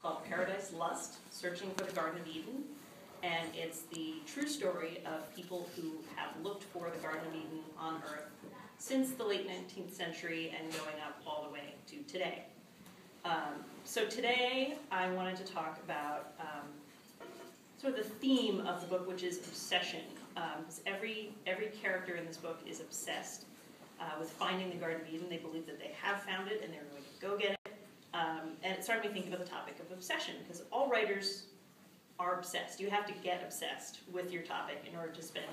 called Paradise Lost, Searching for the Garden of Eden. And it's the true story of people who have looked for the Garden of Eden on Earth since the late 19th century and going up all the way to today. So today I wanted to talk about sort of the theme of the book, which is obsession. Every character in this book is obsessed with finding the Garden of Eden. They believe that they have found it and they're going to go get it. And it started me thinking about the topic of obsession, because all writers are obsessed. You have to get obsessed with your topic in order to spend,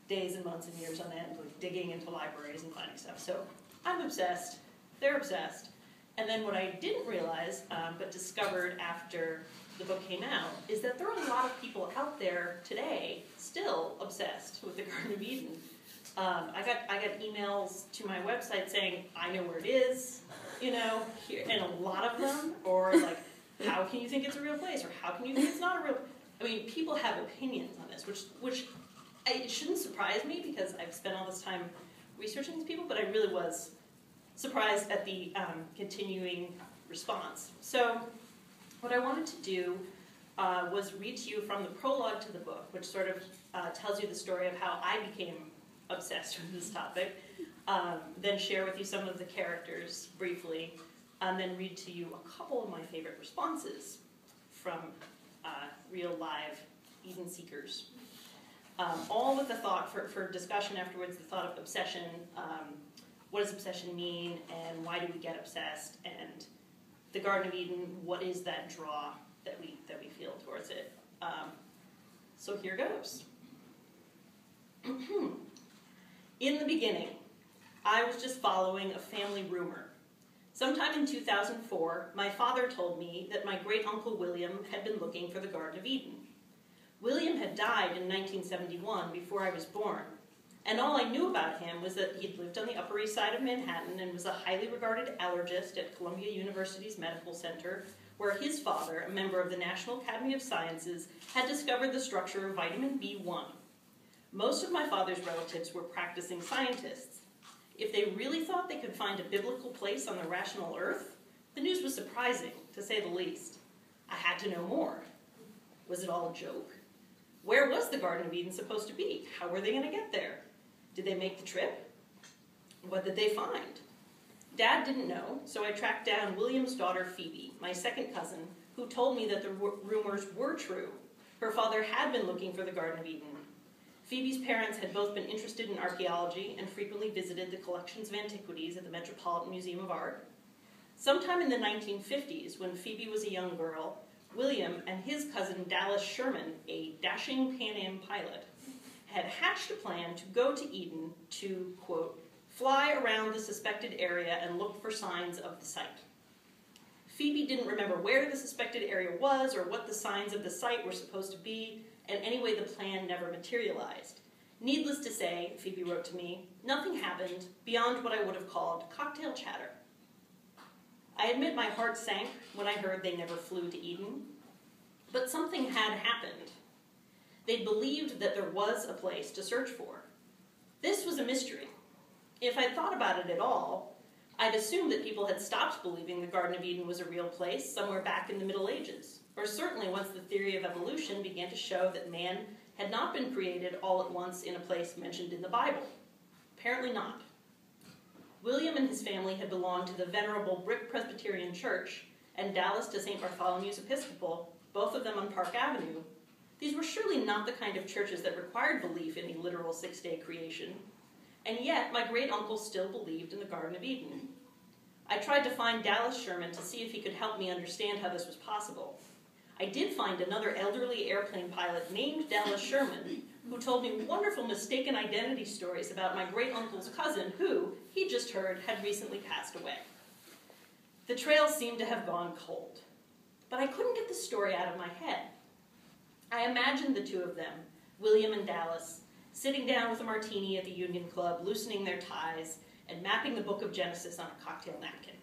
days and months and years on end like digging into libraries and finding stuff. So I'm obsessed, they're obsessed. And then what I didn't realize, but discovered after the book came out, is that there are a lot of people out there today still obsessed with the Garden of Eden. I got emails to my website saying, I know where it is, and a lot of them, or like, how can you think it's a real place, or how can you think it's not a real, people have opinions on this, which it shouldn't surprise me because I've spent all this time researching these people, but I really was surprised at the continuing response. So what I wanted to do was read to you from the prologue to the book, which sort of tells you the story of how I became obsessed with this topic, then share with you some of the characters briefly, and then read to you a couple of my favorite responses from real live Eden seekers. All with the thought for discussion afterwards, the thought of obsession, what does obsession mean, and why do we get obsessed, and the Garden of Eden, what is that draw that we feel towards it. So here goes. In the beginning, I was just following a family rumor. Sometime in 2004, my father told me that my great-uncle William had been looking for the Garden of Eden. William had died in 1971 before I was born, and all I knew about him was that he'd lived on the Upper East Side of Manhattan and was a highly regarded allergist at Columbia University's Medical Center, where his father, a member of the National Academy of Sciences, had discovered the structure of vitamin B1. Most of my father's relatives were practicing scientists. If they really thought they could find a biblical place on the rational earth, the news was surprising, to say the least. I had to know more. Was it all a joke? Where was the Garden of Eden supposed to be? How were they going to get there? Did they make the trip? What did they find? Dad didn't know, so I tracked down William's daughter Phoebe, my second cousin, who told me that the rumors were true. Her father had been looking for the Garden of Eden. Phoebe's parents had both been interested in archaeology and frequently visited the collections of antiquities at the Metropolitan Museum of Art. Sometime in the 1950s, when Phoebe was a young girl, William and his cousin Dallas Sherman, a dashing Pan Am pilot, had hatched a plan to go to Eden to, quote, fly around the suspected area and look for signs of the site. Phoebe didn't remember where the suspected area was or what the signs of the site were supposed to be, and anyway, the plan never materialized. Needless to say, Phoebe wrote to me, nothing happened beyond what I would have called cocktail chatter. I admit my heart sank when I heard they never flew to Eden, but something had happened. They believed that there was a place to search for. This was a mystery. If I'd thought about it at all, I'd assumed that people had stopped believing the Garden of Eden was a real place somewhere back in the Middle Ages, or certainly once the theory of evolution began to show that man had not been created all at once in a place mentioned in the Bible. Apparently not. William and his family had belonged to the venerable Brick Presbyterian Church and Dallas to St. Bartholomew's Episcopal, both of them on Park Avenue. These were surely not the kind of churches that required belief in a literal six-day creation, and yet my great-uncle still believed in the Garden of Eden. I tried to find Dallas Sherman to see if he could help me understand how this was possible. I did find another elderly airplane pilot named Dallas Sherman, who told me wonderful mistaken identity stories about my great-uncle's cousin who, he just heard, had recently passed away. The trail seemed to have gone cold, but I couldn't get the story out of my head. I imagined the two of them, William and Dallas, sitting down with a martini at the Union Club, loosening their ties, and mapping the book of Genesis on a cocktail napkin.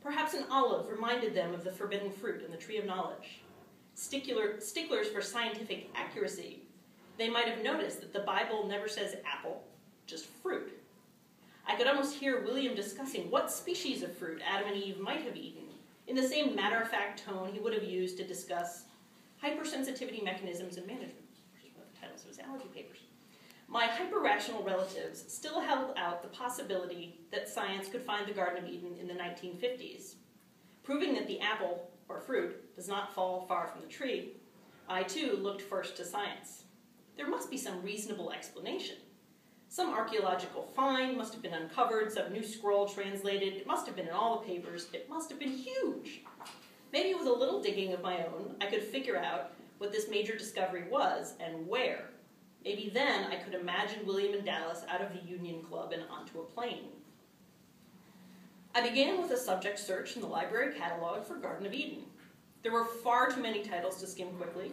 Perhaps an olive reminded them of the forbidden fruit and the tree of knowledge. Sticklers for scientific accuracy, they might have noticed that the Bible never says apple, just fruit. I could almost hear William discussing what species of fruit Adam and Eve might have eaten, in the same matter-of-fact tone he would have used to discuss hypersensitivity mechanisms and management, which is one of the titles of his allergy papers. My hyper-rational relatives still held out the possibility that science could find the Garden of Eden in the 1950s. Proving that the apple, or fruit, does not fall far from the tree, I too looked first to science. There must be some reasonable explanation. Some archaeological find must have been uncovered, some new scroll translated, it must have been in all the papers, it must have been huge. Maybe with a little digging of my own, I could figure out what this major discovery was and where. Maybe then I could imagine William and Dallas out of the Union Club and onto a plane. I began with a subject search in the library catalog for Garden of Eden. There were far too many titles to skim quickly,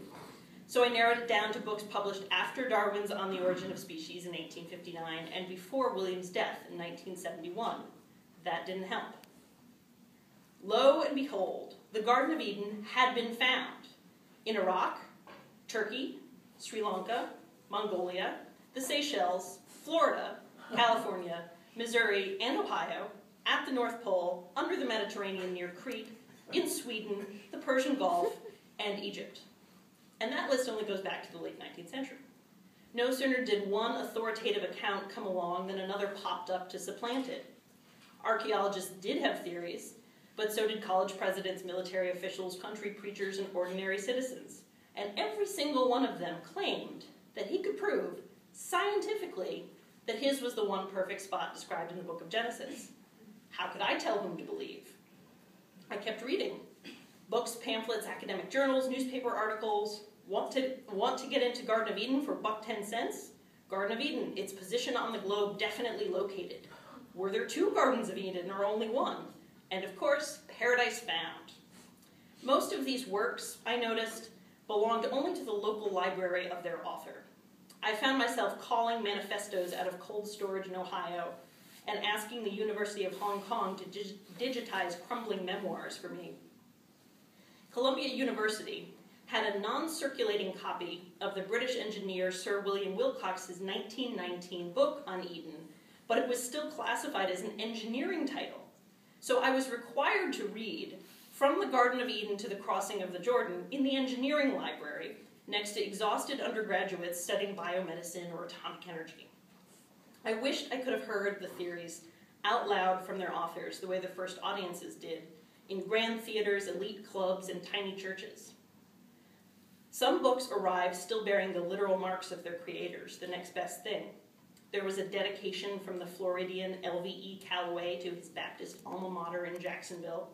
so I narrowed it down to books published after Darwin's On the Origin of Species in 1859 and before William's death in 1971. That didn't help. Lo and behold, the Garden of Eden had been found in Iraq, Turkey, Sri Lanka, Mongolia, the Seychelles, Florida, California, Missouri, and Ohio, at the North Pole, under the Mediterranean near Crete, in Sweden, the Persian Gulf, and Egypt. And that list only goes back to the late 19th century. No sooner did one authoritative account come along than another popped up to supplant it. Archaeologists did have theories, but so did college presidents, military officials, country preachers, and ordinary citizens. And every single one of them claimed that he could prove, scientifically, that his was the one perfect spot described in the book of Genesis. How could I tell whom to believe? I kept reading. Books, pamphlets, academic journals, newspaper articles. Want to get into Garden of Eden for $1.10? Garden of Eden, its position on the globe definitely located. Were there 2 Gardens of Eden or only one? And of course, Paradise Found. Most of these works, I noticed, belonged only to the local library of their author. I found myself calling manifestos out of cold storage in Ohio and asking the University of Hong Kong to digitize crumbling memoirs for me. Columbia University had a non-circulating copy of the British engineer Sir William Wilcox's 1919 book on Eden, but it was still classified as an engineering title. So I was required to read From the Garden of Eden to the Crossing of the Jordan in the engineering library next to exhausted undergraduates studying biomedicine or atomic energy. I wished I could have heard the theories out loud from their authors the way the first audiences did in grand theaters, elite clubs, and tiny churches. Some books arrived still bearing the literal marks of their creators, the next best thing. There was a dedication from the Floridian LVE Calloway to his Baptist alma mater in Jacksonville.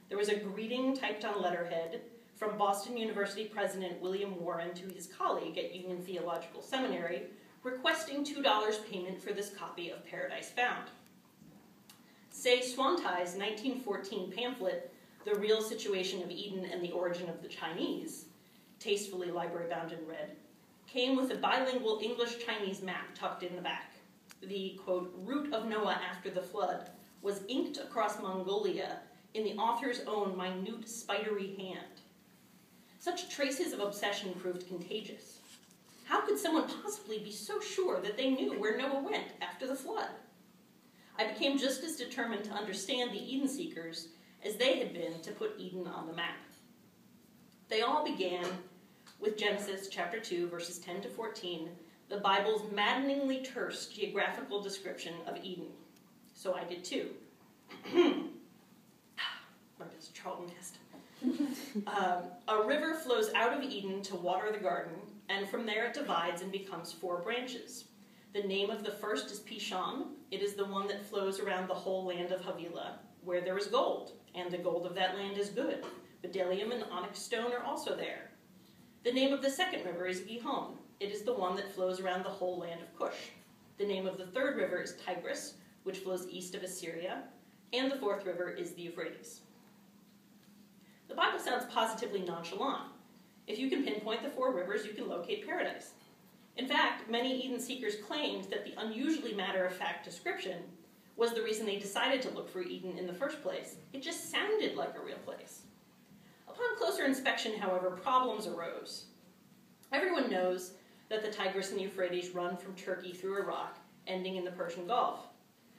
There was a greeting typed on letterhead from Boston University President William Warren to his colleague at Union Theological Seminary, requesting $2 payment for this copy of Paradise Found. Say Swantai's 1914 pamphlet, The Real Situation of Eden and the Origin of the Chinese, tastefully library-bound in red, came with a bilingual English-Chinese map tucked in the back. The, quote, route of Noah after the flood was inked across Mongolia in the author's own minute, spidery hand. Such traces of obsession proved contagious. How could someone possibly be so sure that they knew where Noah went after the flood? I became just as determined to understand the Eden seekers as they had been to put Eden on the map. They all began with Genesis chapter 2, verses 10 to 14, the Bible's maddeningly terse geographical description of Eden. So I did too. My best Charlton Heston. A river flows out of Eden to water the garden, and from there it divides and becomes 4 branches. The name of the first is Pishon. It is the one that flows around the whole land of Havilah, where there is gold, and the gold of that land is good. Bdellium and onyx stone are also there. The name of the second river is Gihon. It is the one that flows around the whole land of Cush. The name of the third river is Tigris, which flows east of Assyria, and the fourth river is the Euphrates. The Bible sounds positively nonchalant. If you can pinpoint the 4 rivers, you can locate paradise. In fact, many Eden seekers claimed that the unusually matter-of-fact description was the reason they decided to look for Eden in the first place. It just sounded like a real place. Upon closer inspection, however, problems arose. Everyone knows that the Tigris and Euphrates run from Turkey through Iraq, ending in the Persian Gulf.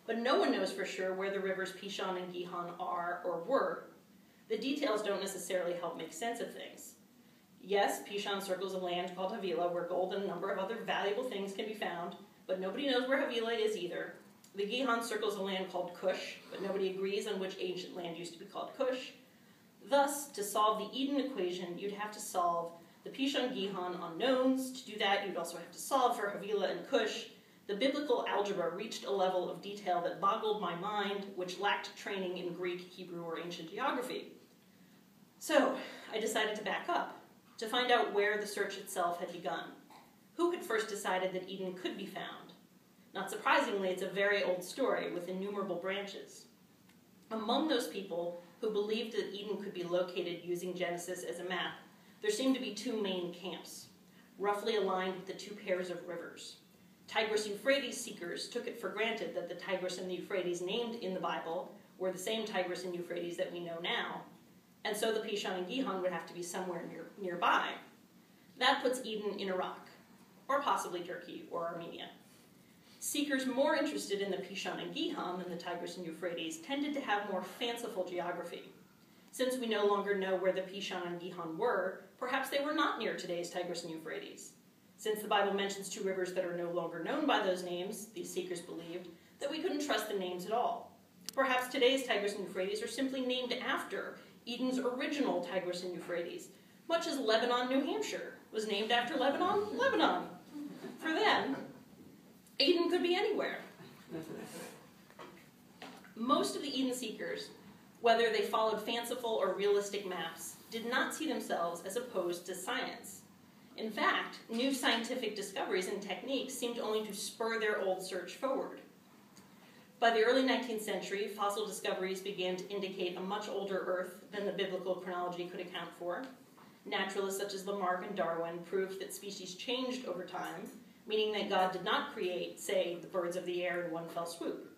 But no one knows for sure where the rivers Pishon and Gihon are or were. the details don't necessarily help make sense of things. Yes, Pishon circles a land called Havilah where gold and a number of other valuable things can be found, but nobody knows where Havilah is either. The Gihon circles a land called Cush, but nobody agrees on which ancient land used to be called Cush. Thus, to solve the Eden equation, you'd have to solve the Pishon-Gihon unknowns. To do that, you'd also have to solve for Havilah and Cush. The biblical algebra reached a level of detail that boggled my mind, which lacked training in Greek, Hebrew, or ancient geography. So, I decided to back up, to find out where the search itself had begun. Who had first decided that Eden could be found? Not surprisingly, it's a very old story with innumerable branches. Among those people who believed that Eden could be located using Genesis as a map, there seemed to be two main camps, roughly aligned with the two pairs of rivers. Tigris-Euphrates seekers took it for granted that the Tigris and the Euphrates named in the Bible were the same Tigris and Euphrates that we know now, and so the Pishon and Gihon would have to be somewhere nearby. That puts Eden in Iraq, or possibly Turkey or Armenia. Seekers more interested in the Pishon and Gihon than the Tigris and Euphrates tended to have more fanciful geography. Since we no longer know where the Pishon and Gihon were, perhaps they were not near today's Tigris and Euphrates. Since the Bible mentions two rivers that are no longer known by those names, these seekers believed that we couldn't trust the names at all. Perhaps today's Tigris and Euphrates are simply named after Eden's original Tigris and Euphrates, much as Lebanon, New Hampshire was named after Lebanon, Lebanon. For them, Eden could be anywhere. Most of the Eden seekers, whether they followed fanciful or realistic maps, did not see themselves as opposed to science. In fact, new scientific discoveries and techniques seemed only to spur their old search forward. By the early 19th century, fossil discoveries began to indicate a much older Earth than the biblical chronology could account for. Naturalists such as Lamarck and Darwin proved that species changed over time, meaning that God did not create, say, the birds of the air in one fell swoop.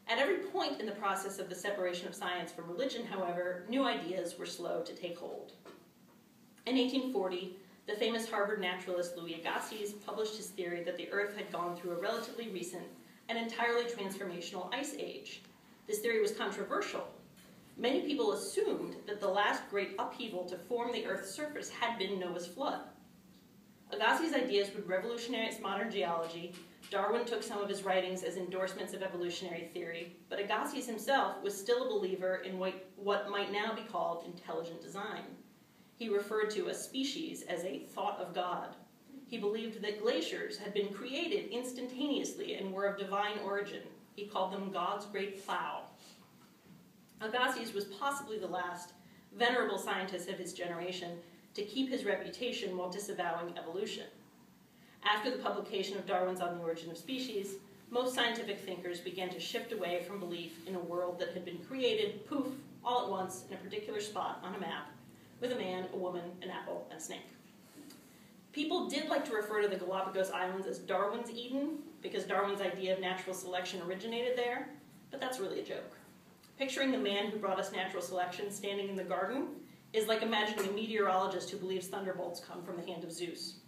At every point in the process of the separation of science from religion, however, new ideas were slow to take hold. In 1840, the famous Harvard naturalist Louis Agassiz published his theory that the Earth had gone through a relatively recent and entirely transformational ice age. This theory was controversial. Many people assumed that the last great upheaval to form the Earth's surface had been Noah's flood. Agassiz's ideas would revolutionize modern geology. Darwin took some of his writings as endorsements of evolutionary theory, but Agassiz himself was still a believer in what might now be called intelligent design. He referred to a species as a thought of God. He believed that glaciers had been created instantaneously and were of divine origin. He called them God's great plow. Agassiz was possibly the last venerable scientist of his generation to keep his reputation while disavowing evolution. After the publication of Darwin's On the Origin of Species, most scientific thinkers began to shift away from belief in a world that had been created, poof, all at once in a particular spot on a map, with a man, a woman, an apple, and a snake. People did like to refer to the Galapagos Islands as Darwin's Eden, because Darwin's idea of natural selection originated there, but that's really a joke. Picturing the man who brought us natural selection standing in the garden is like imagining a meteorologist who believes thunderbolts come from the hand of Zeus.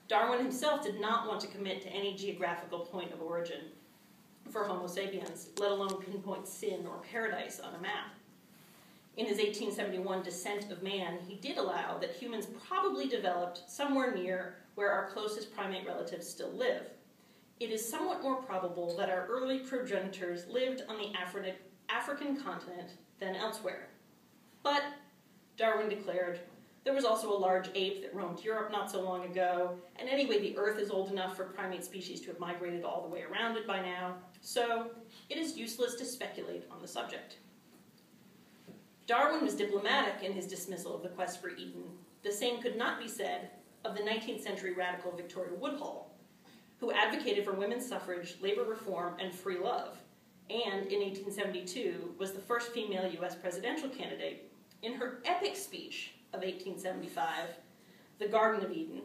Darwin himself did not want to commit to any geographical point of origin for Homo sapiens, let alone pinpoint sin or paradise on a map. In his 1871 Descent of Man, he did allow that humans probably developed somewhere near where our closest primate relatives still live. It is somewhat more probable that our early progenitors lived on the African continent than elsewhere. But, Darwin declared, there was also a large ape that roamed Europe not so long ago, and anyway, the Earth is old enough for primate species to have migrated all the way around it by now, so it is useless to speculate on the subject. Darwin was diplomatic in his dismissal of the quest for Eden. The same could not be said of the 19th century radical Victoria Woodhull, who advocated for women's suffrage, labor reform, and free love, and in 1872 was the first female U.S. presidential candidate. In her epic speech of 1875, The Garden of Eden,